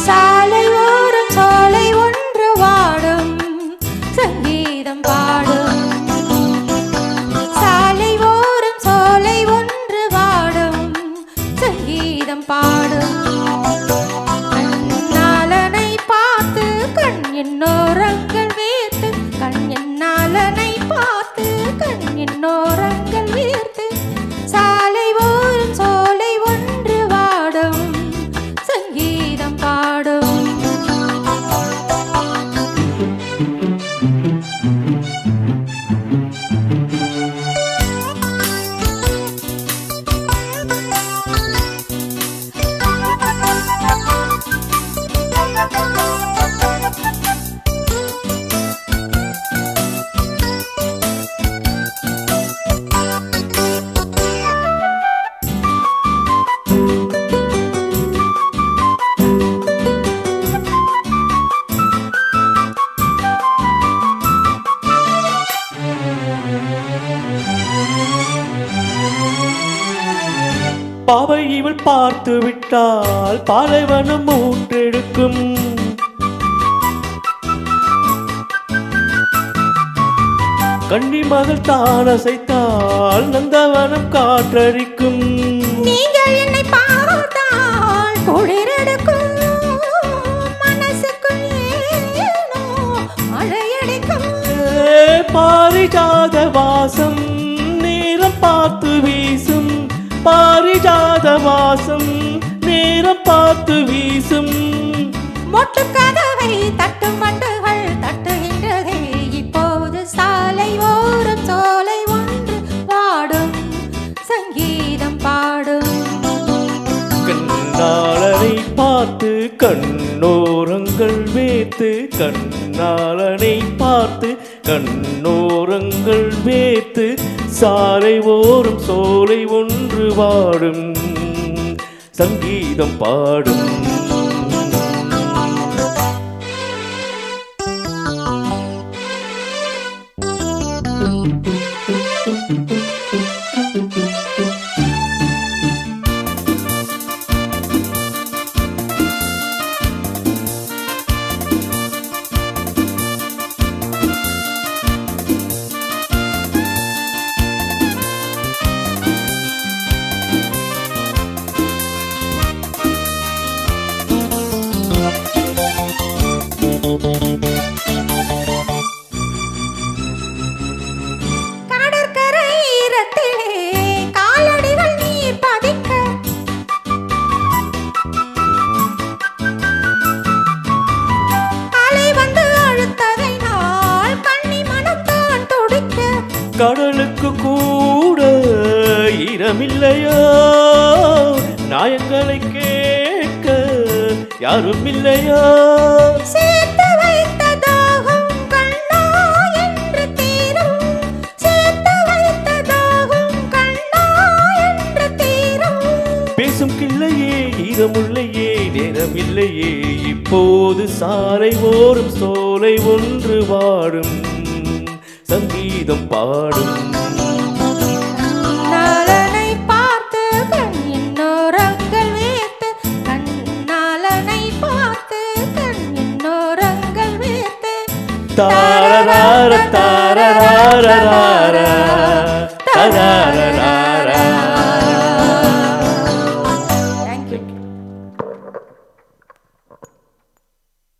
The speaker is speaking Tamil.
சாலை ஓரம் சோலை ஒன்று வாடும் சங்கீதம் பாடும். சாலை ஓரம் சோலை ஒன்று வாடும் சங்கீதம் பாடும். கண்ணாலனை பார்த்து கண் என்னோரங்கள் வேர்த்து, கண் என்னாலனை பார்த்து கண் என்னோரங்கள் வேர்த்து. சாலை ஓரம் சோலை ஒன்று வாடும் சங்கீதம் பாடும். பாவை இவள் பார்த்து விட்டால் பாலைவனம் மூட்டெடுக்கும். கன்னி மகள் தான் அசைத்தால் நந்தவனம் காற்றடிக்கும். நீங்கள் என்னை பார்த்தால் குளிரெடுக்கும், மனசுக்குள் ஏனோ மழையடிக்கும். பாரிஜாத வாசம் நேரம் பார்த்து வீசும், பாரிஜாத வாசம் நேரம் பார்த்து வீசும். மொட்டு கதவை தட்டு மட்டுகள் தட்டுகின்றதே இப்போது. சாலை ஓரம் சோலை ஒன்று பாடும் சங்கீதம் பாடும். கண்ணாளனை பார்த்து கண்ணோரங்கள் வேத்து, கண்ணாளனை பார்த்து கண்ணோரங்கள் வேத்து. சாலை ஓரம் சோலை ஒன்று வாடும் சங்கீதம் பாடும். கடற்கரை ஈரத்திலே காலடிகள் நீர் பதிக்க, அலை வந்து அழுத்ததை நாள் கண்ணி மனத்தான் துடிக்க. கடலுக்கு கூட ஈரமில்லையோ, நாயங்களை கேட்க யாரும் இல்லையோ. சேர்த்து வைத்த தாகம் கண்ணா என்று தீரும், சேர்த்து வைத்த தாகம் கண்ணா என்று தீரும். பேசும் கிள்ளையே ஈரமுல்லையே நேரமில்லையே இப்போது. சாலை ஓரம் சோலை ஒன்று வாடும் சங்கீதம் பாடும். கண்ணாலனை பார்த்து கண் இன்னோரங்கள் வேர்த்து, கண்ணாலனை பார்த்து கண் இன்னோரங்கள் வேர்த்து. தாரரார தாரரார